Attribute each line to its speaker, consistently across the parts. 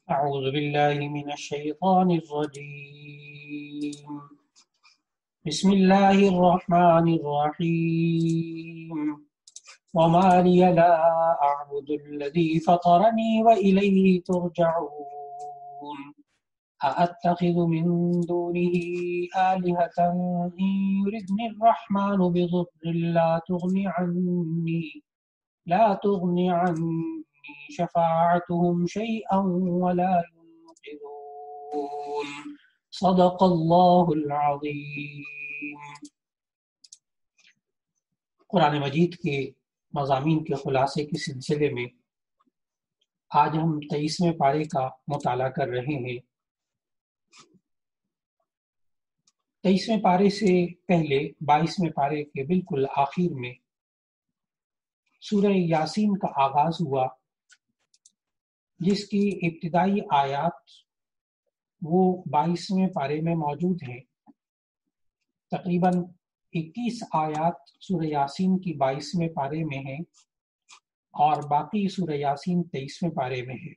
Speaker 1: أعوذ بالله من الشيطان الرجيم بسم الله الرحمن الرحيم وما لي لا أعبد الذي فطرني وإليه ترجعون أأتخذ من دونه آلهة إن يردني الرحمن بضر لا تغني عني شفاعتهم شيئا ولا ينقذون صدق اللہ العظیم۔ قرآن مجید کے مضامین کے خلاصے کے سلسلے میں آج ہم 23ویں پارے کا مطالعہ کر رہے ہیں۔ 23ویں پارے سے پہلے 22ویں پارے کے بالکل آخر میں سورہ یاسین کا آغاز ہوا، جس کی ابتدائی آیات وہ 22ویں پارے میں موجود ہیں۔ تقریباً 21 آیات سورہ یاسین کی 22ویں پارے میں ہیں اور باقی سورہ یاسین 23ویں پارے میں ہے۔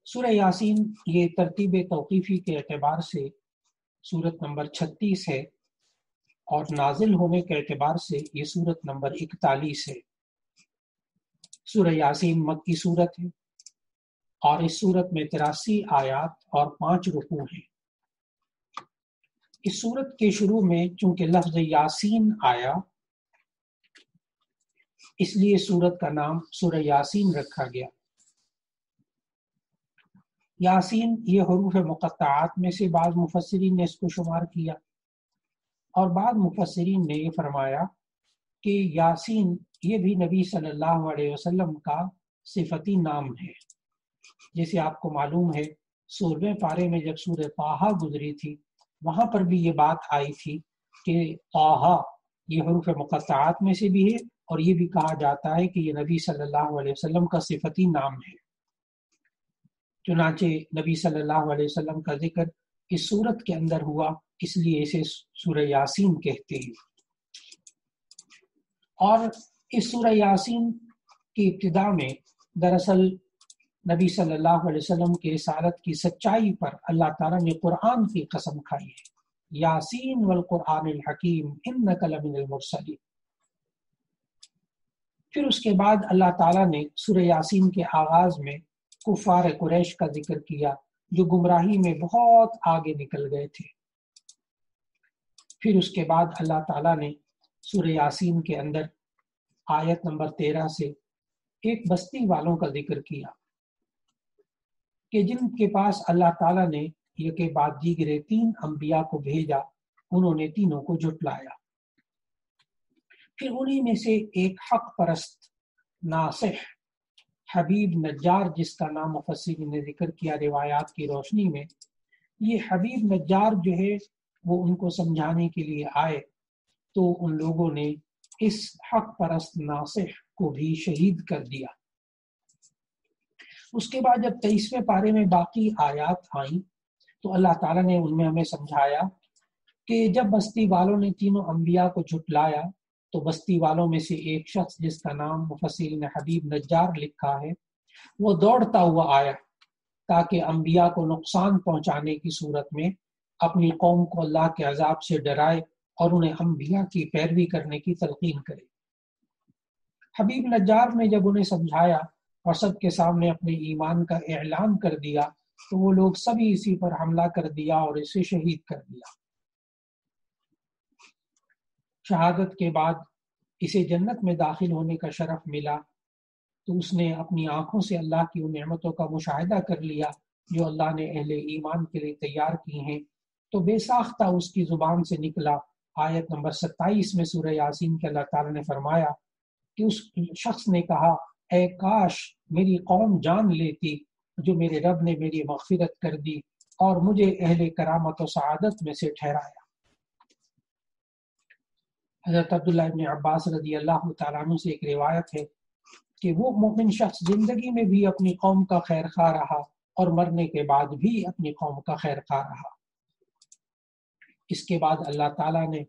Speaker 1: سورہ یاسین یہ ترتیب توقیفی کے اعتبار سے سورت نمبر 36 ہے اور نازل ہونے کے اعتبار سے یہ سورت نمبر 41 ہے۔ سورہ یاسین مکی سورت ہے اور اس سورت میں 83 آیات اور 5 رکوع ہیں۔ اس سورت کے شروع میں چونکہ لفظ یاسین آیا، اس لیے سورت کا نام سورہ یاسین رکھا گیا۔ یاسین یہ حروف مقطعات میں سے بعض مفسرین نے اس کو شمار کیا، اور بعض مفسرین نے یہ فرمایا کہ یاسین یہ بھی نبی صلی اللہ علیہ وسلم کا صفتی نام ہے۔ جیسے آپ کو معلوم ہے 16ویں پارے میں جب سورہ طٰہٰ گزری تھی، وہاں پر بھی یہ بات آئی تھی کہ طٰہٰ یہ حروف مقطعات میں سے بھی ہے، اور یہ بھی کہا جاتا ہے کہ یہ نبی صلی اللہ علیہ وسلم کا صفتی نام ہے۔ چنانچہ نبی صلی اللہ علیہ وسلم کا ذکر اس سورت کے اندر ہوا، اس لیے اسے سورہ یاسین کہتے ہیں۔ اور اس سورہ یاسین کی ابتدا میں دراصل نبی صلی اللہ علیہ وسلم کی رسالت کی سچائی پر اللہ تعالیٰ نے قرآن کی قسم کھائی ہے، یاسین والقرآن الحکیم انک لمن المرسلین۔ پھر اس کے بعد اللہ تعالیٰ نے سورہ یاسین کے آغاز میں کفار قریش کا ذکر کیا، جو گمراہی میں بہت آگے نکل گئے تھے۔ پھر اس کے بعد اللہ تعالیٰ نے سورہ یاسین کے اندر آیت نمبر 13 سے ایک بستی والوں کا ذکر کیا کہ جن کے پاس اللہ تعالیٰ نے یہ کہ بعد دیگرے 3 انبیاء کو بھیجا، انہوں نے تینوں کو جھٹلایا۔ پھر انہی میں سے ایک حق پرست ناصح حبیب نجار، جس کا نام مفسرین نے ذکر کیا روایات کی روشنی میں، یہ حبیب نجار جو ہے وہ ان کو سمجھانے کے لیے آئے، تو ان لوگوں نے اس حق پرست ناصح کو بھی شہید کر دیا۔ اس کے بعد جب 23ویں پارے میں باقی آیات آئیں تو اللہ تعالیٰ نے ان میں ہمیں سمجھایا کہ جب بستی والوں نے تینوں انبیاء کو جھٹلایا تو بستی والوں میں سے ایک شخص جس کا نام مفسرین نے حبیب نجار لکھا ہے، وہ دوڑتا ہوا آیا تاکہ انبیاء کو نقصان پہنچانے کی صورت میں اپنی قوم کو اللہ کے عذاب سے ڈرائے اور انہیں انبیاء کی پیروی کرنے کی تلقین کرے۔ حبیب نجار نے جب انہیں سمجھایا اور سب کے سامنے اپنے ایمان کا اعلان کر دیا تو وہ لوگ سبھی اسی پر حملہ کر دیا اور اسے شہید کر دیا۔ شہادت کے بعد اسے جنت میں داخل ہونے کا شرف ملا تو اس نے اپنی آنکھوں سے اللہ کی ان نعمتوں کا مشاہدہ کر لیا جو اللہ نے اہل ایمان کے لیے تیار کی ہیں، تو بے ساختہ اس کی زبان سے نکلا۔ آیت نمبر 27 میں سورہ یاسین کے اللہ تعالیٰ نے فرمایا کہ اس شخص نے کہا، اے کاش میری قوم جان لیتی جو میرے رب نے میری مغفرت کر دی اور مجھے اہل کرامت و سعادت میں سے ٹھہرایا۔ حضرت عبداللہ ابن عباس رضی اللہ تعالیٰ عنہ سے ایک روایت ہے کہ وہ مومن شخص زندگی میں بھی اپنی قوم کا خیر خواہ رہا اور مرنے کے بعد بھی اپنی قوم کا خیر خواہ رہا۔ اس کے بعد اللہ تعالیٰ نے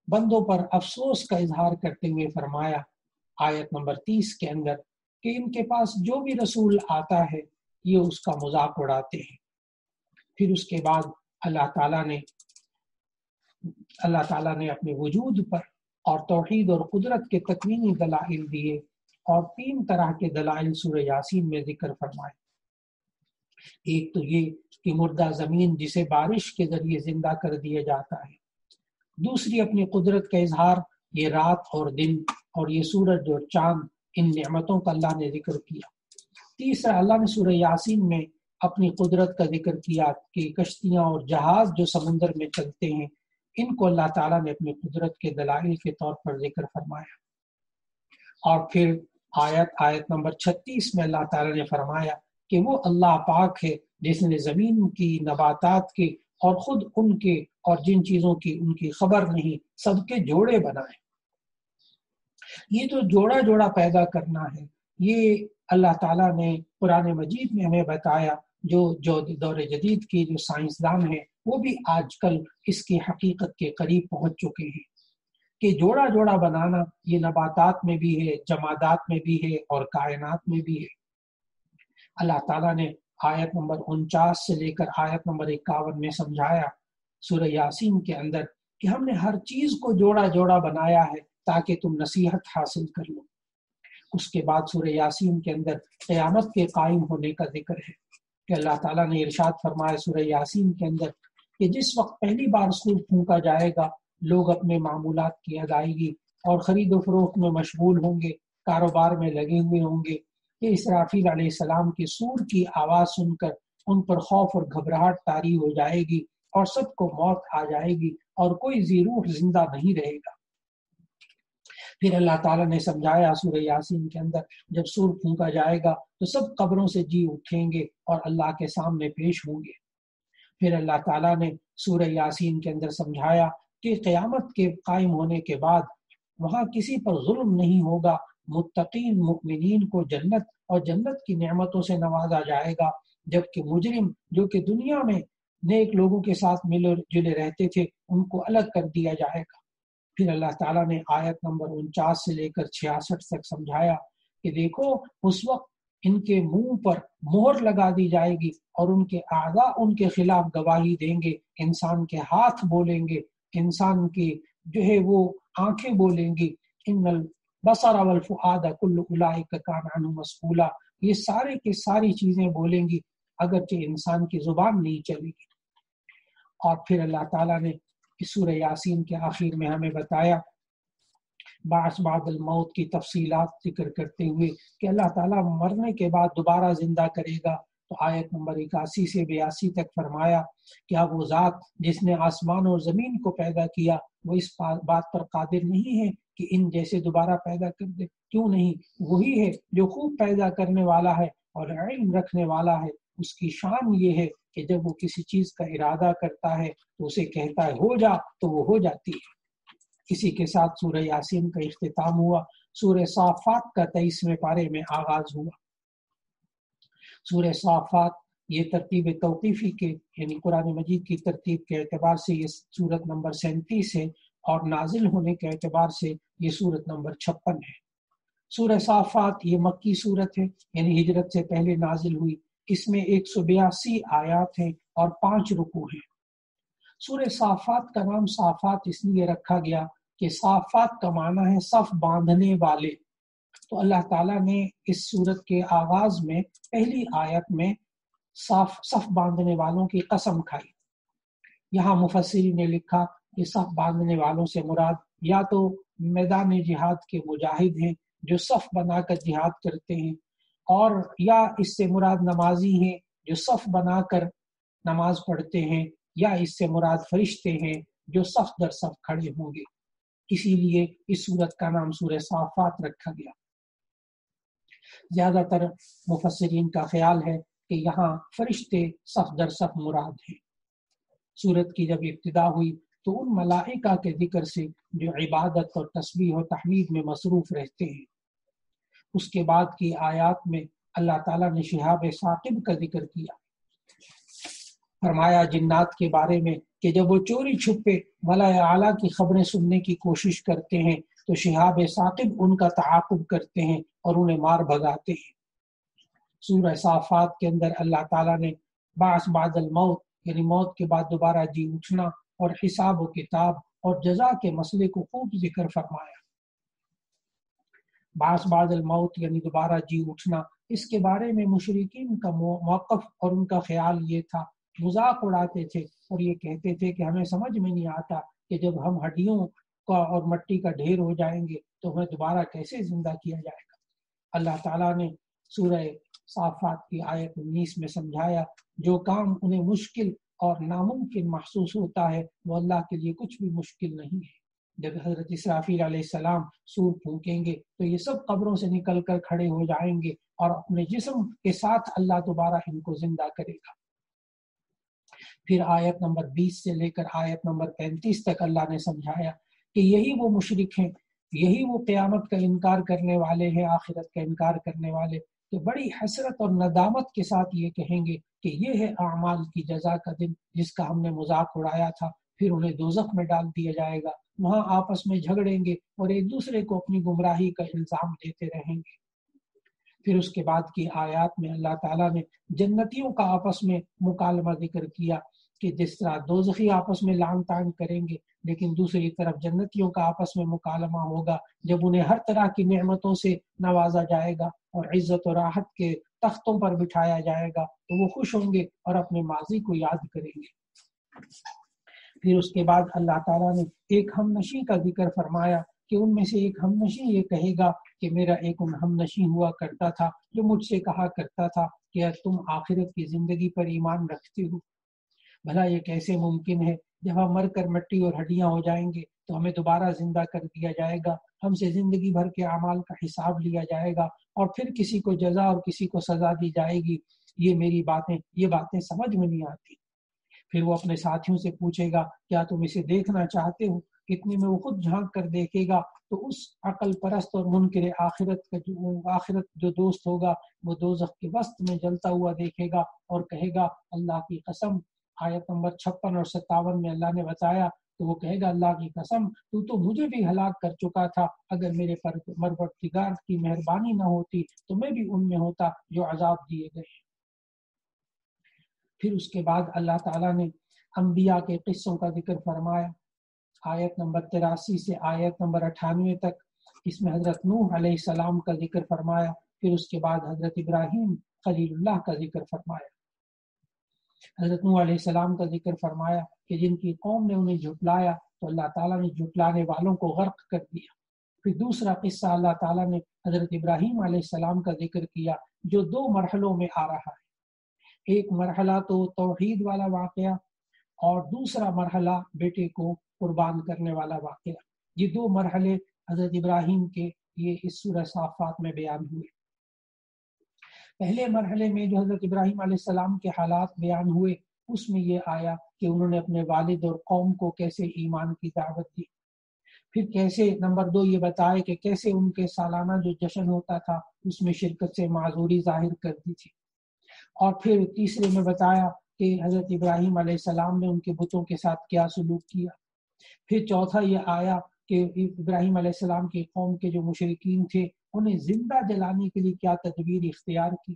Speaker 1: بندوں پر افسوس کا اظہار کرتے ہوئے فرمایا آیت نمبر 30 کے اندر کہ ان کے پاس جو بھی رسول آتا ہے یہ اس کا مذاق اڑاتے ہیں۔ پھر اس کے بعد اللہ تعالیٰ نے اپنے وجود پر اور توحید اور قدرت کے تکوینی دلائل دیے، اور 3 طرح کے دلائل سورہ یاسین میں ذکر فرمائے۔ ایک تو یہ کہ مردہ زمین جسے بارش کے ذریعے زندہ کر دیا جاتا ہے، دوسری اپنی قدرت کا اظہار، یہ رات اور دن اور یہ سورج اور چاند، ان نعمتوں کا اللہ نے ذکر کیا۔ تیسرا، اللہ نے سورہ یاسین میں اپنی قدرت کا ذکر کیا کہ کشتیاں اور جہاز جو سمندر میں چلتے ہیں ان کو اللہ تعالیٰ نے اپنی قدرت کے دلائل کے طور پر ذکر فرمایا۔ اور پھر آیت نمبر 36 میں اللہ تعالیٰ نے فرمایا کہ وہ اللہ پاک ہے جس نے زمین کی، نباتات کے اور خود ان کے اور جن چیزوں کی ان کی خبر نہیں سب کے جوڑے بنائے۔ یہ جو جوڑا پیدا کرنا ہے یہ اللہ تعالیٰ نے قرآن مجید میں ہمیں بتایا۔ جو دور جدید کی جو سائنسدان ہیں وہ بھی آج کل اس کی حقیقت کے قریب پہنچ چکے ہیں کہ جوڑا بنانا یہ نباتات میں بھی ہے، جمادات میں بھی ہے اور کائنات میں بھی ہے۔ اللہ تعالیٰ نے آیت نمبر 49 سے لے کر آیت نمبر 51 میں سمجھایا سورہ یاسین کے اندر کہ ہم نے ہر چیز کو جوڑا بنایا ہے تاکہ تم نصیحت حاصل کر لو۔ اس کے بعد سورہ یاسین کے اندر قیامت کے قائم ہونے کا ذکر ہے کہ اللہ تعالیٰ نے ارشاد فرمایا سورہ یاسین کے اندر کہ جس وقت پہلی بار سور پھونکا جائے گا لوگ اپنے معمولات کی ادائیگی اور خرید و فروخت میں مشغول ہوں گے، کاروبار میں لگے ہوئے ہوں گے کہ اسرافیل علیہ السلام کی سور کی آواز سن کر ان پر خوف اور گھبراہٹ طاری ہو جائے گی اور سب کو موت آ جائے گی اور کوئی ذی روح زندہ نہیں رہے گا۔ پھر اللہ تعالیٰ نے سمجھایا سورہ یاسین کے اندر جب سور پھونکا جائے گا تو سب قبروں سے جی اٹھیں گے اور اللہ کے سامنے پیش ہوں گے۔ پھر اللہ تعالیٰ نے سورہ یاسین کے اندر سمجھایا کہ قیامت کے قائم ہونے کے بعد وہاں کسی پر ظلم نہیں ہوگا، متقین مؤمنین کو جنت اور جنت کی نعمتوں سے نوازا جائے گا، جبکہ مجرم جو کہ دنیا میں نیک لوگوں کے ساتھ ملے جلے رہتے تھے ان کو الگ کر دیا جائے گا۔ پھر اللہ تعالیٰ نے آیت نمبر 49 سے لے کر 66 تک سمجھایا کہ دیکھو اس وقت ان کے منہ پر مہر لگا دی جائے گی اور ان کے اعضاء ان کے خلاف گواہی دیں گے، انسان کے ہاتھ بولیں گے، انسان کی جو ہے وہ آنکھیں بولیں گی، ان البصر والفؤاد کل اولئک کان عنہ مسئولا، یہ سارے کی ساری چیزیں بولیں گی اگرچہ انسان کی زبان نہیں چلے گی۔ اور پھر اللہ تعالیٰ نے اس سورہ یاسین کے آخر میں ہمیں بتایا بعث بعد الموت کی تفصیلات ذکر کرتے ہوئے کہ اللہ تعالیٰ مرنے کے بعد دوبارہ زندہ کرے گا، تو آیت نمبر 81 سے 82 تک فرمایا کیا وہ ذات جس نے آسمان اور زمین کو پیدا کیا وہ اس بات پر قادر نہیں ہے کہ ان جیسے دوبارہ پیدا کر دے؟ کیوں نہیں، وہی ہے جو خوب پیدا کرنے والا ہے اور علم رکھنے والا ہے۔ اس کی شان یہ ہے کہ جب وہ کسی چیز کا ارادہ کرتا ہے تو اسے کہتا ہے ہو جا تو وہ ہو جاتی ہے۔ اسی کے ساتھ سورہ یاسین کا اختتام ہوا، سورہ صافات کا 23ویں پارے میں آغاز ہوا۔ سورہ صافات یہ ترتیب توقیفی کے یعنی قرآن مجید کی ترتیب کے اعتبار سے یہ سورت نمبر 37 ہے اور نازل ہونے کے اعتبار سے یہ سورت نمبر 56 ہے۔ سورہ صافات یہ مکی سورت ہے یعنی ہجرت سے پہلے نازل ہوئی، اس میں 182 آیات ہیں اور 5 رکوع ہیں۔ سورہ صافات کا نام صافات اس لیے رکھا گیا کہ صافات کا معنی ہے صف باندھنے والے، تو اللہ تعالیٰ نے اس سورت کے آغاز میں پہلی آیت میں صف باندھنے والوں کی قسم کھائی۔ یہاں مفسرین نے لکھا کہ صف باندھنے والوں سے مراد یا تو میدان جہاد کے مجاہد ہیں جو صف بنا کر جہاد کرتے ہیں، اور یا اس سے مراد نمازی ہیں جو صف بنا کر نماز پڑھتے ہیں، یا اس سے مراد فرشتے ہیں جو صف در صف کھڑے ہوں گے۔ اسی لیے اس سورت کا نام سورہ صافات رکھا گیا۔ زیادہ تر مفسرین کا خیال ہے کہ یہاں فرشتے صف در صف مراد ہیں۔ سورت کی جب ابتدا ہوئی تو ان ملائکہ کے ذکر سے جو عبادت اور تسبیح و تحمید میں مصروف رہتے ہیں۔ اس کے بعد کی آیات میں اللہ تعالیٰ نے شہاب ثاقب کا ذکر کیا، فرمایا جنات کے بارے میں کہ جب وہ چوری چھپے ملائے اعلیٰ کی خبریں سننے کی کوشش کرتے ہیں تو شہاب ثاقب ان کا تعاقب کرتے ہیں اور انہیں مار بھگاتے ہیں۔ سورہ صافات کے اندر اللہ تعالیٰ نے بعث بعد الموت یعنی موت کے بعد دوبارہ جی اٹھنا اور حساب و کتاب اور جزا کے مسئلے کو خوب ذکر فرمایا۔ بعث بعد الموت یعنی دوبارہ جی اٹھنا، اس کے بارے میں مشرکین کا موقف اور ان کا خیال یہ تھا، مذاق اڑاتے تھے اور یہ کہتے تھے کہ ہمیں سمجھ میں نہیں آتا کہ جب ہم ہڈیوں کا اور مٹی کا ڈھیر ہو جائیں گے تو ہمیں دوبارہ کیسے زندہ کیا جائے گا۔ اللہ تعالیٰ نے سورہ صافات کی آیت 19 میں سمجھایا، جو کام انہیں مشکل اور ناممکن محسوس ہوتا ہے وہ اللہ کے لیے کچھ بھی مشکل نہیں ہے۔ جب حضرت اسرافیل علیہ السلام سور پھونکیں گے تو یہ سب قبروں سے نکل کر کھڑے ہو جائیں گے اور اپنے جسم کے ساتھ اللہ دوبارہ ان کو زندہ کرے گا۔ پھر آیت نمبر 20 سے لے کر آیت نمبر 35 تک اللہ نے سمجھایا کہ یہی وہ مشرک ہیں، یہی وہ قیامت کا انکار کرنے والے ہیں، آخرت کا انکار کرنے والے، کہ بڑی حسرت اور ندامت کے ساتھ یہ کہیں گے کہ یہ ہے اعمال کی جزا کا دن جس کا ہم نے مذاق اڑایا تھا۔ پھر انہیں دوزخ میں ڈال دیا جائے گا، وہاں آپس میں جھگڑیں گے اور ایک دوسرے کو اپنی گمراہی کا الزام دیتے رہیں گے۔ پھر اس کے بعد کی آیات میں اللہ تعالیٰ نے جنتیوں کا آپس میں مکالمہ ذکر کیا کہ جس طرح دوزخی آپس میں لعن طعن کریں گے، لیکن دوسری طرف جنتیوں کا آپس میں مکالمہ ہوگا جب انہیں ہر طرح کی نعمتوں سے نوازا جائے گا اور عزت و راحت کے تختوں پر بٹھایا جائے گا تو وہ خوش ہوں گے اور اپنے ماضی کو یاد کریں گے۔ پھر اس کے بعد اللہ تعالیٰ نے ایک ہم نشیں کا ذکر فرمایا کہ ان میں سے ایک ہم نشیں یہ کہے گا کہ میرا ایک ہم نشیں ہوا کرتا تھا جو مجھ سے کہا کرتا تھا کہ تم آخرت کی زندگی پر ایمان رکھتے ہو؟ بھلا یہ کیسے ممکن ہے؟ جب ہم مر کر مٹی اور ہڈیاں ہو جائیں گے تو ہمیں دوبارہ زندہ کر دیا جائے گا، ہم سے زندگی بھر کے اعمال کا حساب لیا جائے گا اور پھر کسی کو جزا اور کسی کو سزا دی جائے گی۔ یہ باتیں سمجھ میں نہیں آتی۔ پھر وہ اپنے ساتھیوں سے پوچھے گا کیا تم اسے دیکھنا چاہتے ہو؟ اتنے میں وہ خود جھانک کر دیکھے گا تو اس عقل پرست اور منکر آخرت جو دوست ہوگا وہ دوزخ کے وسط میں جلتا ہوا دیکھے گا اور کہے گا اللہ کی قسم۔ آیت نمبر 56 اور 57 میں اللہ نے بتایا تو وہ کہے گا اللہ کی قسم تو مجھے بھی ہلاک کر چکا تھا، اگر میرے پروردگار کی مہربانی نہ ہوتی تو میں بھی ان میں ہوتا جو عذاب دیے گئے۔ پھر اس کے بعد اللہ تعالیٰ نے انبیاء کے قصوں کا ذکر فرمایا، آیت نمبر 83 سے آیت نمبر 98 تک۔ اس میں حضرت نوح علیہ السلام کا ذکر فرمایا، پھر اس کے بعد حضرت ابراہیم خلیل اللہ کا ذکر فرمایا۔ حضرت نوح علیہ السلام کا ذکر فرمایا کہ جن کی قوم نے انہیں جھٹلایا تو اللہ تعالیٰ نے جھٹلانے والوں کو غرق کر دیا۔ پھر دوسرا قصہ اللہ تعالیٰ نے حضرت ابراہیم علیہ السلام کا ذکر کیا جو 2 مرحلوں میں آ رہا ہے۔ ایک مرحلہ تو توحید والا واقعہ اور دوسرا مرحلہ بیٹے کو قربان کرنے والا واقعہ۔ یہ 2 مرحلے حضرت ابراہیم کے یہ اس سورہ صافات میں بیان ہوئے۔ پہلے مرحلے میں جو حضرت ابراہیم علیہ السلام کے حالات بیان ہوئے اس میں یہ آیا کہ انہوں نے اپنے والد اور قوم کو کیسے ایمان کی دعوت دی، پھر کیسے نمبر 2 یہ بتائے کہ کیسے ان کے سالانہ جو جشن ہوتا تھا اس میں شرکت سے معذوری ظاہر کر دی تھی، اور پھر تیسرے میں بتایا کہ حضرت ابراہیم علیہ السلام نے ان کے بتوں کے ساتھ کیا سلوک کیا۔ پھر چوتھا یہ آیا کہ ابراہیم علیہ السلام کی قوم کے جو مشرکین تھے انہیں زندہ جلانے کے لیے کیا تدبیر اختیار کی،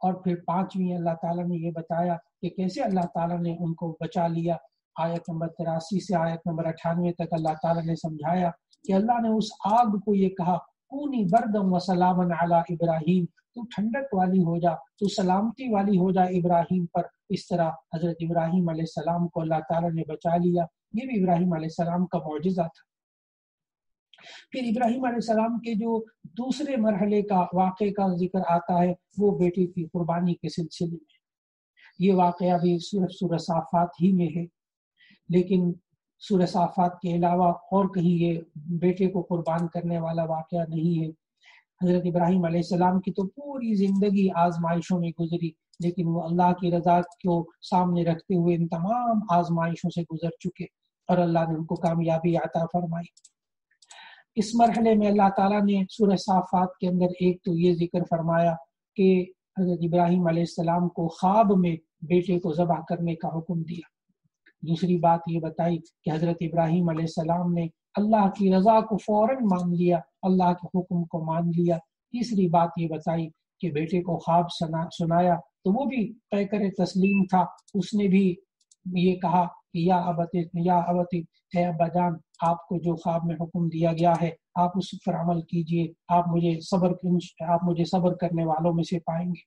Speaker 1: اور پھر 5ویں اللہ تعالیٰ نے یہ بتایا کہ کیسے اللہ تعالیٰ نے ان کو بچا لیا۔ آیت نمبر 83 سے آیت نمبر 98 تک اللہ تعالیٰ نے سمجھایا کہ اللہ نے اس آگ کو یہ کہا کونی بردم و سلامن علی ابراہیم، تو ٹھنڈک والی ہو جا، تو سلامتی والی ہو جا ابراہیم پر۔ اس طرح حضرت ابراہیم علیہ السلام کو اللہ تعالیٰ نے بچا لیا۔ یہ بھی ابراہیم علیہ السلام کا معجزہ تھا۔ پھر ابراہیم علیہ السلام کے جو دوسرے مرحلے کا واقعے کا ذکر آتا ہے وہ بیٹی کی قربانی کے سلسلے میں۔ یہ واقعہ بھی صرف سورہ صافات ہی میں ہے، لیکن سورہ صافات کے علاوہ اور کہیں یہ بیٹے کو قربان کرنے والا واقعہ نہیں ہے۔ حضرت ابراہیم علیہ السلام کی تو پوری زندگی آزمائشوں میں گزری، لیکن وہ اللہ کی رضا کو سامنے رکھتے ہوئے ان تمام آزمائشوں سے گزر چکے اور اللہ نے ان کو کامیابی عطا فرمائی۔ اس مرحلے میں اللہ تعالیٰ نے سورہ صافات کے اندر ایک تو یہ ذکر فرمایا کہ حضرت ابراہیم علیہ السلام کو خواب میں بیٹے کو ذبح کرنے کا حکم دیا۔ دوسری بات یہ بتائی کہ حضرت ابراہیم علیہ السلام نے اللہ کی رضا کو فوراً مان لیا، اللہ کے حکم کو مان لیا۔ تیسری بات یہ بتائی کہ بیٹے کو خواب سنایا تو وہ بھی پیکر تسلیم تھا، اس نے بھی یہ کہا کہ یا ابتی، اے ابا جان، آپ کو جو خواب میں حکم دیا گیا ہے آپ اس پر عمل کیجئے، آپ مجھے صبر کرنے والوں میں سے پائیں گے۔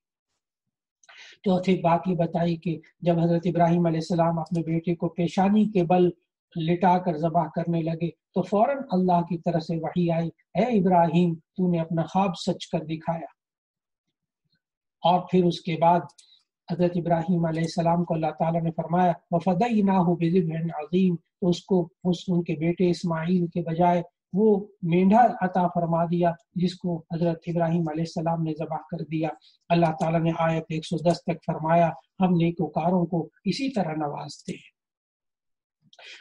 Speaker 1: چوتھی بات یہ بتائی کہ جب حضرت ابراہیم علیہ السلام اپنے بیٹے کو پیشانی کے بل لٹا کر ذبح کرنے لگے تو فوراً اللہ کی طرف سے وحی آئی، اے ابراہیم، تو نے اپنا خواب سچ کر دکھایا۔ اور پھر اس کے بعد حضرت ابراہیم علیہ السلام کو اللہ تعالیٰ نے فرمایا وَفَدَيْنَاهُ بِذِبْحٍ عَظِيمٍ، تو ان کے بیٹے اسماعیل کے بجائے وہ مینڈھا عطا فرما دیا جس کو حضرت ابراہیم علیہ السلام نے ذبح کر دیا۔ اللہ تعالیٰ نے آیت 110 تک فرمایا ہم نیکوکاروں کو اسی طرح نوازتے ہیں۔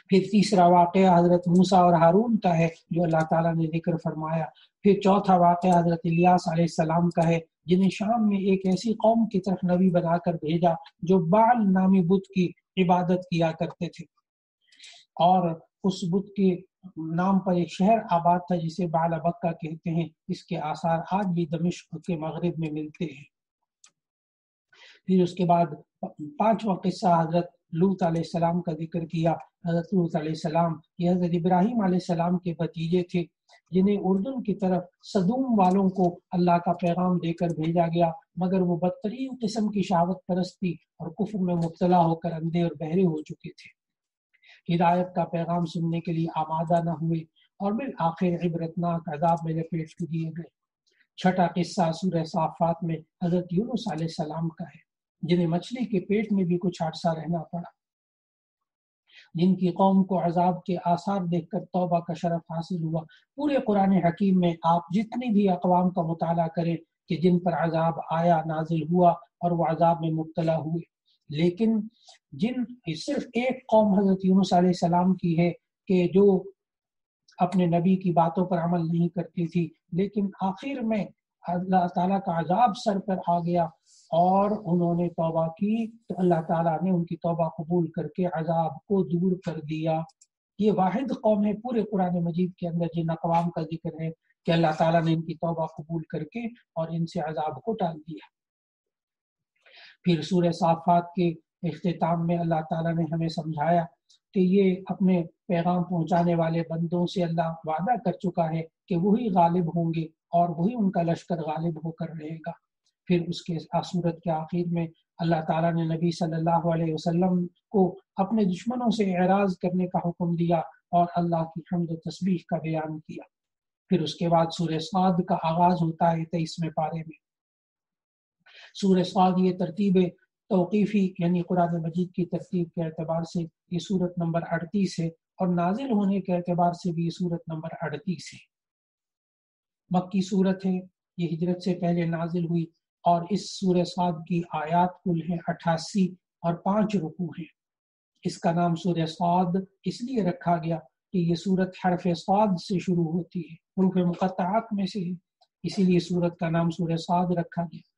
Speaker 1: پھر تیسرا واقعہ حضرت موسیٰ اور ہارون کا ہے جو اللہ تعالیٰ نے ذکر فرمایا۔ پھر چوتھا واقعہ حضرت الیاس علیہ السلام کا ہے جنہیں شام میں ایک ایسی قوم کی طرف نبی بنا کر بھیجا جو بعل نامی بت کی عبادت کیا کرتے تھے، اور اس بت کے نام پر ایک شہر آباد تھا جسے بعل بکہ کہتے ہیں، اس کے آثار آج بھی دمشق کے مغرب میں ملتے ہیں۔ پھر اس کے بعد پانچواں قصہ حضرت لوط علیہ السلام کا ذکر کیا۔ حضرت لوط علیہ السلام یہ حضرت ابراہیم علیہ السلام کے بھتیجے تھے جنہیں اردن کی طرف صدوم والوں کو اللہ کا پیغام دے کر بھیجا گیا، مگر وہ بدترین قسم کی شہوت پرستی اور کفر میں مبتلا ہو کر اندھے اور بہرے ہو چکے تھے، ہدایت کا پیغام سننے کے لیے آمادہ نہ ہوئے اور بالآخر عبرتناک عذاب میں لپیٹ دیے گئے۔ چھٹا قصہ سورہ صافات میں حضرت یونس علیہ السلام کا ہے جنہیں مچھلی کے پیٹ میں بھی کچھ عرصہ رہنا پڑا، جن کی قوم کو عذاب کے آثار دیکھ کر توبہ کا شرف حاصل ہوا۔ پورے قرآن حکیم میں آپ جتنی بھی اقوام کا مطالعہ کریں کہ جن پر عذاب آیا، نازل ہوا اور وہ عذاب میں مبتلا ہوئے، لیکن صرف ایک قوم حضرت یونس علیہ السلام کی ہے کہ جو اپنے نبی کی باتوں پر عمل نہیں کرتی تھی، لیکن آخر میں اللہ تعالیٰ کا عذاب سر پر آ گیا اور انہوں نے توبہ کی تو اللہ تعالیٰ نے ان کی توبہ قبول کر کے عذاب کو دور کر دیا۔ یہ واحد قوم ہے پورے قرآن مجید کے اندر جن اقوام کا ذکر ہے کہ اللہ تعالیٰ نے ان کی توبہ قبول کر کے اور ان سے عذاب کو ٹال دیا۔ پھر سورہ صافات کے اختتام میں اللہ تعالیٰ نے ہمیں سمجھایا کہ یہ اپنے پیغام پہنچانے والے بندوں سے اللہ وعدہ کر چکا ہے کہ وہی غالب ہوں گے اور وہی ان کا لشکر غالب ہو کر رہے گا۔ پھر اس کے صورت کے آخر میں اللہ تعالیٰ نے نبی صلی اللہ علیہ وسلم کو اپنے دشمنوں سے اعراض کرنے کا حکم دیا اور اللہ کی حمد و تسبیح کا بیان کیا۔ پھر اس کے بعد سورہ صاد کا آغاز ہوتا ہے 23ویں پارے میں۔ سورہ صاد یہ ترتیب توقیفی یعنی قرآن مجید کی ترتیب کے اعتبار سے یہ سورت نمبر 38 ہے، اور نازل ہونے کے اعتبار سے بھی یہ سورت نمبر 38 ہے۔ مکی سورت ہے، یہ ہجرت سے پہلے نازل ہوئی، اور اس سورہ صاد کی آیات کل ہیں 88 اور 5 رکوع ہیں۔ اس کا نام سورہ صاد اس لیے رکھا گیا کہ یہ سورت حرف صاد سے شروع ہوتی ہے، حروف مقطعات میں سے ہے، اسی لیے سورت کا نام سورہ صاد رکھا گیا۔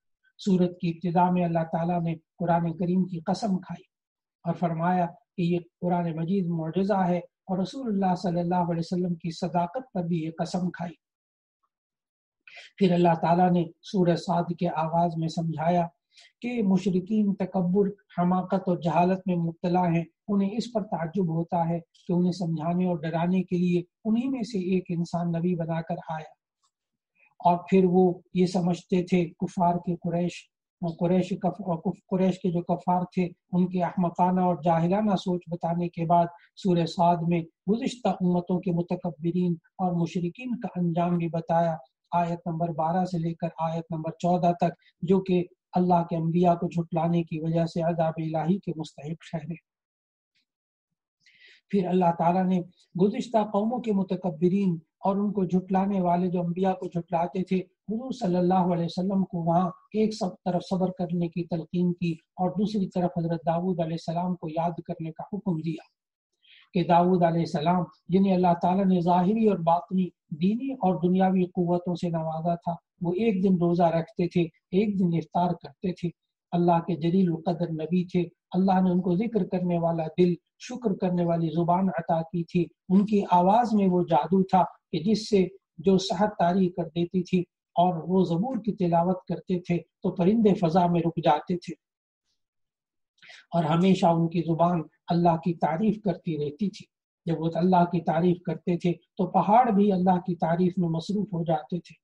Speaker 1: سورت کی ابتدا میں اللہ تعالیٰ نے قرآن کریم کی قسم کھائی اور فرمایا کہ یہ قرآن مجید معجزہ ہے، اور رسول اللہ صلی اللہ علیہ وسلم کی صداقت پر بھی یہ قسم کھائی۔ پھر اللہ تعالیٰ نے سورہ صاد کے آغاز میں سمجھایا کہ مشرکین تکبر، حماقت اور جہالت میں مبتلا ہیں، انہیں اس پر تعجب ہوتا ہے کہ انہیں سمجھانے اور ڈرانے کے لیے انہی میں سے ایک انسان نبی بنا کر آیا، اور پھر وہ یہ سمجھتے تھے کفار کے قریش کے جو کفار تھے ان کے احمقانہ اور جاہلانہ سوچ بتانے کے بعد سورہ صاد میں گزشتہ امتوں کے متکبرین اور مشرکین کا انجام بھی بتایا، آیت نمبر 12 سے لے کر آیت نمبر 14 تک، جو کہ اللہ کے انبیاء کو جھٹلانے کی وجہ سے عذاب الہی کے مستحق ٹھہرے۔ پھر اللہ تعالیٰ نے گزشتہ قوموں کے متکبرین اور ان کو جھٹلانے والے جو انبیاء کو جھٹلاتے تھے، حضور صلی اللہ علیہ وسلم کو وہاں ایک طرف صبر کرنے کی تلقین کی اور دوسری طرف حضرت داؤد علیہ السلام کو یاد کرنے کا حکم دیا کہ داؤد علیہ السلام جنہیں اللہ تعالیٰ نے ظاہری اور باطنی، دینی اور دنیاوی قوتوں سے نوازا تھا، وہ ایک دن روزہ رکھتے تھے، ایک دن افطار کرتے تھے، اللہ کے جلیل القدر نبی تھے. اللہ نے ان کو ذکر کرنے والا دل، شکر کرنے والی زبان عطا کی تھی. ان کی آواز میں وہ جادو تھا کہ جس سے جو صحت طاری کر دیتی تھی اور وہ زبور کی تلاوت کرتے تھے تو پرندے فضا میں رک جاتے تھے، اور ہمیشہ ان کی زبان اللہ کی تعریف کرتی رہتی تھی. جب وہ اللہ کی تعریف کرتے تھے تو پہاڑ بھی اللہ کی تعریف میں مصروف ہو جاتے تھے.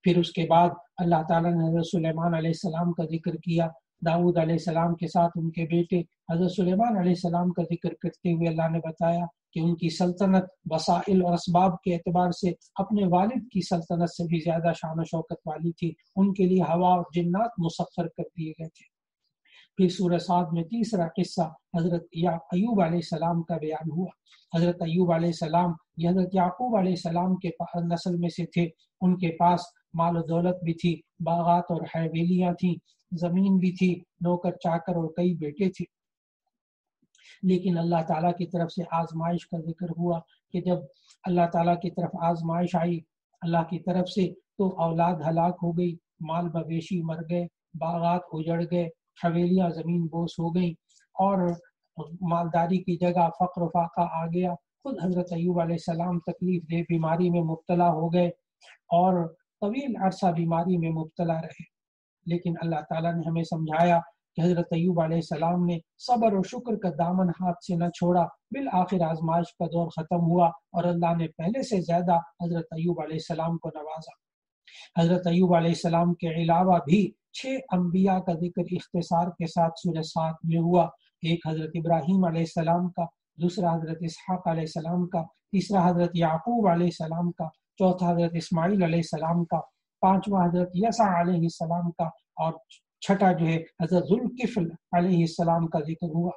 Speaker 1: پھر اس کے بعد اللہ تعالیٰ نے حضرت سلیمان علیہ السلام کا ذکر کیا. داؤد علیہ السلام کے ساتھ ان کے بیٹے حضرت سلیمان علیہ السلام کا ذکر کرتے ہوئے اللہ نے بتایا کہ ان کی سلطنت وسائل اور اسباب کے اعتبار سے اپنے والد کی سلطنت سے بھی زیادہ شان و شوکت والی تھی. ان کے لیے ہوا اور جنات مسخر کر دیے گئے تھے. پھر سورہ صاد میں تیسرا قصہ حضرت ایوب علیہ السلام کا بیان ہوا. حضرت ایوب علیہ السلام یہ حضرت یعقوب علیہ السلام کے نسل میں سے تھے. ان کے پاس مال و دولت بھی تھی، باغات اور حویلیاں تھیں، زمین بھی تھی، نوکر چاکر اور کئی بیٹے تھے. لیکن اللہ تعالیٰ کی طرف سے آزمائش کا ذکر ہوا کہ جب اللہ تعالیٰ کی طرف آزمائش آئی اللہ کی طرف سے تو اولاد ہلاک ہو گئی، مال مویشی مر گئے، باغات اجڑ گئے، حویلیاں زمین بوس ہو گئیں، اور مالداری کی جگہ فقر و فاقہ آ گیا. خود حضرت ایوب علیہ السلام تکلیف دہ بیماری میں مبتلا ہو گئے اور طویل عرصہ بیماری میں مبتلا رہے. لیکن اللہ تعالیٰ نے ہمیں سمجھایا کہ حضرت ایوب علیہ السلام نے صبر اور شکر کا دامن ہاتھ سے نہ چھوڑا. بالآخر آزمائش کا دور ختم ہوا اور اللہ نے پہلے سے زیادہ حضرت ایوب علیہ السلام کو نوازا. حضرت ایوب علیہ السلام کے علاوہ بھی 6 انبیاء کا ذکر اختصار کے ساتھ سورہ صاد میں ہوا. ایک حضرت ابراہیم علیہ السلام کا، دوسرا حضرت اسحاق علیہ السلام کا، تیسرا حضرت یعقوب علیہ السلام کا، چوتھا حضرت اسماعیل علیہ السلام کا، پانچواں حضرت یسع علیہ السلام کا، اور چھٹا جو ہے حضرت ذوالکفل علیہ السلام کا ذکر ہوا.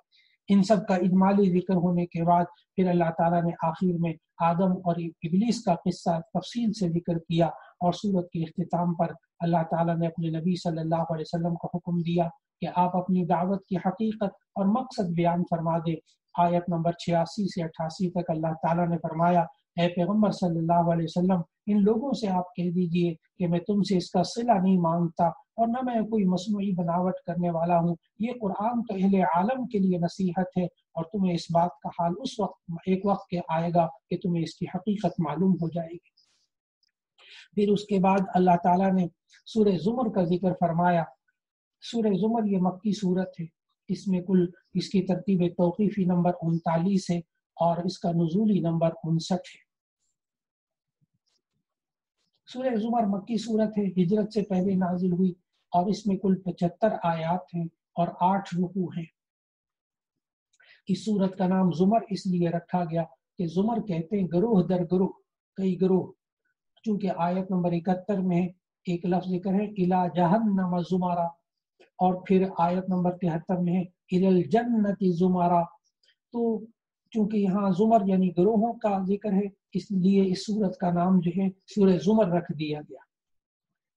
Speaker 1: ان سب کا اجمالی ذکر ہونے کے بعد پھر اللہ تعالیٰ نے آخر میں آدم اور ابلیس کا قصہ تفصیل سے ذکر کیا، اور سورت کے اختتام پر اللہ تعالیٰ نے اپنے نبی صلی اللہ علیہ وسلم کو حکم دیا کہ آپ اپنی دعوت کی حقیقت اور مقصد بیان فرما دے. آیت نمبر 86 سے 88 تک اللہ تعالیٰ نے فرمایا، اے پیغمبر صلی اللہ علیہ وسلم، ان لوگوں سے آپ کہہ دیجئے کہ میں تم سے اس کا صلہ نہیں مانگتا اور نہ میں کوئی مصنوعی بناوٹ کرنے والا ہوں. یہ قرآن تو اہل عالم کے لیے نصیحت ہے، اور تمہیں اس بات کا حال اس وقت ایک وقت کے آئے گا کہ تمہیں اس کی حقیقت معلوم ہو جائے گی. پھر اس کے بعد اللہ تعالیٰ نے سورہ زمر کا ذکر فرمایا. سورہ زمر یہ مکی صورت ہے. اس میں کل اس کی ترتیب توقیفی نمبر 39 ہے اور اس کا نزولی نمبر 59 ہے. سورہ زمر مکی صورت ہے، ہجرت سے پہلے نازل ہوئی، اور اس میں کل 75 آیات ہیں اور 8 رکوع ہیں. اس صورت کا نام زمر اس لیے رکھا گیا کہ زمر کہتے ہیں گروہ در گروہ، کئی گروہ. چونکہ آیت نمبر 71 میں ایک لفظ ذکر ہے الی جہنم زمرا، اور پھر آیت نمبر 73 میں ہے الی الجنت زمرا. تو چونکہ یہاں زمر یعنی گروہوں کا ذکر ہے، اس لیے اس سورت کا نام جو ہے سورہ زمر رکھ دیا گیا.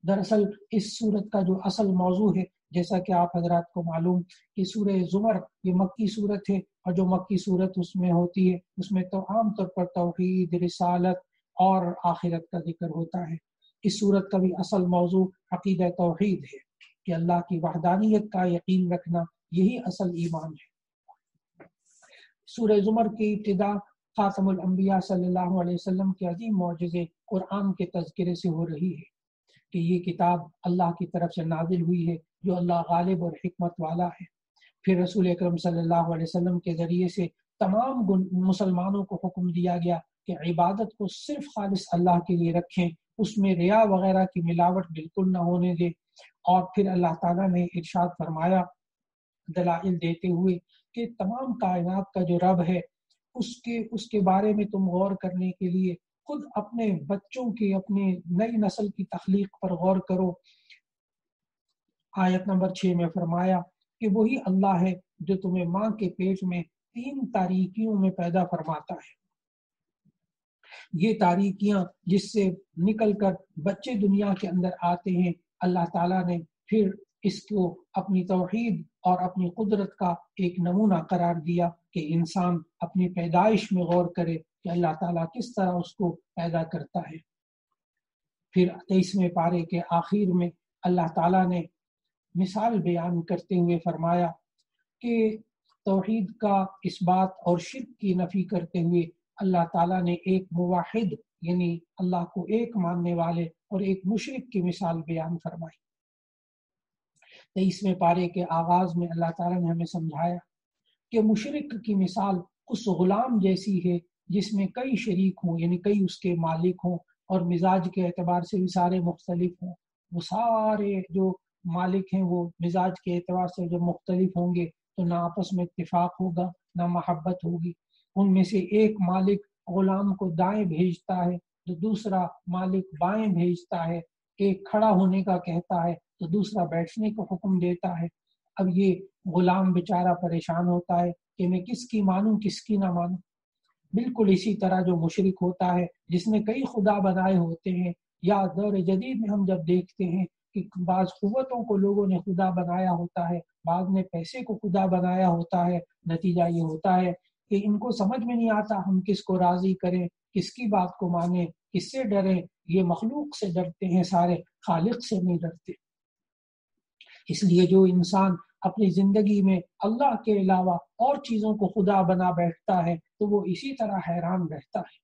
Speaker 1: دراصل اس سورت کا جو اصل موضوع ہے، جیسا کہ آپ حضرات کو معلوم کہ سورہ زمر یہ مکی صورت ہے، اور جو مکی صورت اس میں ہوتی ہے اس میں تو عام طور پر توحید، رسالت اور آخرت کا ذکر ہوتا ہے. اس صورت کا بھی اصل موضوع عقیدہ توحید ہے کہ اللہ کی وحدانیت کا یقین رکھنا، یہی اصل ایمان ہے. سورہ زمر کی ابتدا خاتم الانبیاء صلی اللہ علیہ وسلم کے عظیم معجزے قرآن کے تذکرے سے ہو رہی ہے کہ یہ کتاب اللہ کی طرف سے نازل ہوئی ہے جو اللہ غالب اور حکمت والا ہے. پھر رسول اکرم صلی اللہ علیہ وسلم کے ذریعے سے تمام مسلمانوں کو حکم دیا گیا کہ عبادت کو صرف خالص اللہ کے لیے رکھیں، اس میں ریا وغیرہ کی ملاوٹ بالکل نہ ہونے دیں. اور پھر اللہ تعالیٰ نے ارشاد فرمایا دلائل دیتے ہوئے کہ تمام کائنات کا جو رب ہے اس کے بارے میں تم غور کرنے کے لیے خود اپنے بچوں کی، اپنے نئی نسل کی تخلیق پر غور کرو. آیت نمبر 6 میں فرمایا کہ وہی اللہ ہے جو تمہیں ماں کے پیٹ میں 3 تاریکیوں میں پیدا فرماتا ہے. یہ تاریکیاں جس سے نکل کر بچے دنیا کے اندر آتے ہیں، اللہ تعالیٰ نے پھر اس کو اپنی توحید اور اپنی قدرت کا ایک نمونہ قرار دیا کہ انسان اپنی پیدائش میں غور کرے کہ اللہ تعالیٰ کس طرح اس کو پیدا کرتا ہے. پھر 23ویں پارے کے آخر میں اللہ تعالیٰ نے مثال بیان کرتے ہوئے فرمایا کہ توحید کا اس بات اور شرک کی نفی کرتے ہوئے اللہ تعالیٰ نے ایک موحد یعنی اللہ کو ایک ماننے والے اور ایک مشرک کی مثال بیان فرمائی۔ 23ویں پارے کے آغاز میں اللہ تعالیٰ نے ہمیں سمجھایا کہ مشرک کی مثال اس غلام جیسی ہے جس میں کئی شریک ہوں، یعنی کئی اس کے مالک ہوں اور مزاج کے اعتبار سے بھی سارے مختلف ہوں۔ وہ سارے جو مالک ہیں وہ مزاج کے اعتبار سے جو مختلف ہوں گے تو نہ آپس میں اتفاق ہوگا نہ محبت ہوگی۔ ان میں سے ایک مالک غلام کو دائیں بھیجتا ہے تو دوسرا مالک بائیں بھیجتا ہے، ایک کھڑا ہونے کا کہتا ہے تو دوسرا بیٹھنے کو حکم دیتا ہے۔ اب یہ غلام بیچارہ پریشان ہوتا ہے کہ میں کس کی مانوں کس کی نہ مانوں۔ بالکل اسی طرح جو مشرک ہوتا ہے جس نے کئی خدا بنائے ہوتے ہیں، یا دور جدید میں ہم جب دیکھتے ہیں کہ بعض قوتوں کو لوگوں نے خدا بنایا ہوتا ہے، بعض نے پیسے کو خدا بنایا ہوتا ہے، نتیجہ یہ ہوتا ہے کہ ان کو سمجھ میں نہیں آتا ہم کس کو راضی کریں، کس کی بات کو مانیں، کس سے ڈریں۔ یہ مخلوق سے ڈرتے ہیں سارے، خالق سے نہیں ڈرتے۔ اس لیے جو انسان اپنی زندگی میں اللہ کے علاوہ اور چیزوں کو خدا بنا بیٹھتا ہے تو وہ اسی طرح حیران رہتا ہے۔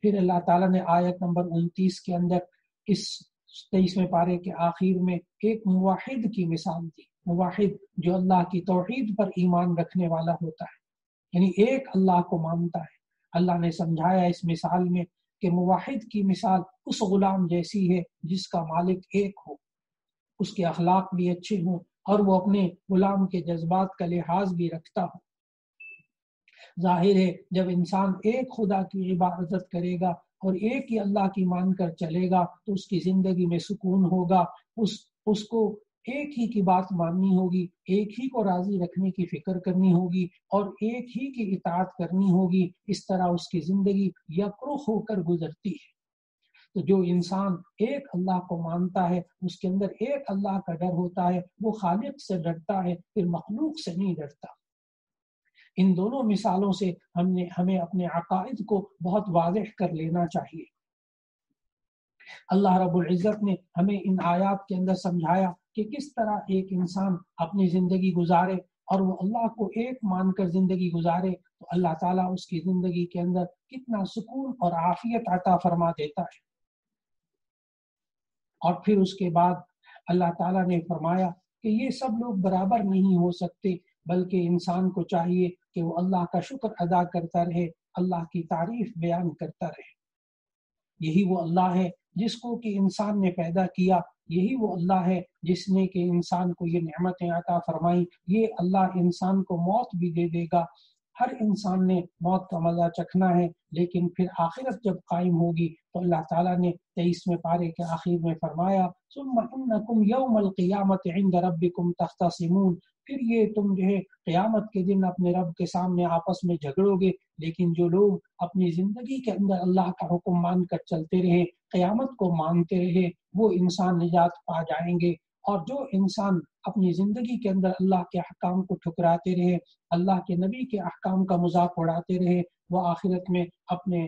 Speaker 1: پھر اللہ تعالیٰ نے آیت نمبر 29 کے اندر اس 23ویں پارے کے آخر میں ایک موحد کی مثال دی۔ موحد جو اللہ کی توحید پر ایمان رکھنے والا ہوتا ہے، یعنی ایک اللہ کو مانتا ہے۔ اللہ نے سمجھایا اس مثال میں کہ موحد کی مثال اس غلام جیسی ہے جس کا مالک ایک ہو، اس کے اخلاق بھی اچھے ہوں اور وہ اپنے غلام کے جذبات کا لحاظ بھی رکھتا ہو۔ ظاہر ہے جب انسان ایک خدا کی عبادت کرے گا اور ایک ہی اللہ کی مان کر چلے گا تو اس کی زندگی میں سکون ہوگا، اس کو ایک ہی کی بات ماننی ہوگی، ایک ہی کو راضی رکھنے کی فکر کرنی ہوگی اور ایک ہی کی اطاعت کرنی ہوگی۔ اس طرح اس کی زندگی یکرخ ہو کر گزرتی ہے۔ تو جو انسان ایک اللہ کو مانتا ہے، اس کے اندر ایک اللہ کا ڈر ہوتا ہے، وہ خالق سے ڈرتا ہے، پھر مخلوق سے نہیں ڈرتا۔ ان دونوں مثالوں سے ہمیں اپنے عقائد کو بہت واضح کر لینا چاہیے۔ اللہ رب العزت نے ہمیں ان آیات کے اندر سمجھایا کہ کس طرح ایک انسان اپنی زندگی گزارے اور وہ اللہ کو ایک مان کر زندگی گزارے تو اللہ تعالیٰ اس کی زندگی کے اندر کتنا سکون اور عافیت عطا فرما دیتا ہے۔ اور پھر اس کے بعد اللہ تعالیٰ نے فرمایا کہ یہ سب لوگ برابر نہیں ہو سکتے، بلکہ انسان کو چاہیے کہ وہ اللہ کا شکر ادا کرتا رہے، اللہ کی تعریف بیان کرتا رہے۔ یہی وہ اللہ ہے جس کو کہ انسان نے پیدا کیا، یہی وہ اللہ ہے جس نے کہ انسان کو یہ نعمتیں عطا فرمائی۔ یہ اللہ انسان کو موت بھی دے دے گا۔ ہر انسان نے موت کا مزہ چکھنا ہے، لیکن پھر آخرت جب قائم ہوگی تو اللہ تعالیٰ نے 23ویں پارے کے آخر میں فرمایا ثم انکم یوم القیامت عند ربکم تختصمون، پھر یہ تم جو ہے قیامت کے دن اپنے رب کے سامنے آپس میں جھگڑو گے، لیکن جو لوگ اپنی زندگی کے اندر اللہ کا حکم مان کر چلتے رہے، قیامت کو مانتے رہے، وہ انسان نجات پا جائیں گے۔ اور جو انسان اپنی زندگی کے اندر اللہ کے احکام کو ٹھکراتے رہے، اللہ کے نبی کے احکام کا مذاق اڑاتے رہے، وہ آخرت میں اپنے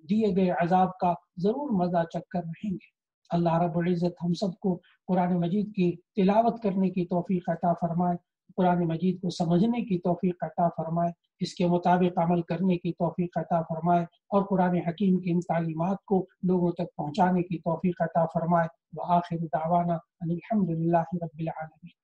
Speaker 1: دیے گئے عذاب کا ضرور مزہ چکھ کر رہیں گے۔ اللہ رب العزت ہم سب کو قرآن مجید کی تلاوت کرنے کی توفیق عطا فرمائے، قرآن مجید کو سمجھنے کی توفیق عطا فرمائے، اس کے مطابق عمل کرنے کی توفیق عطا فرمائے اور قرآن حکیم کی ان تعلیمات کو لوگوں تک پہنچانے کی توفیق عطا فرمائے۔ وآخر دعوانا ان الحمد للہ رب العالمین۔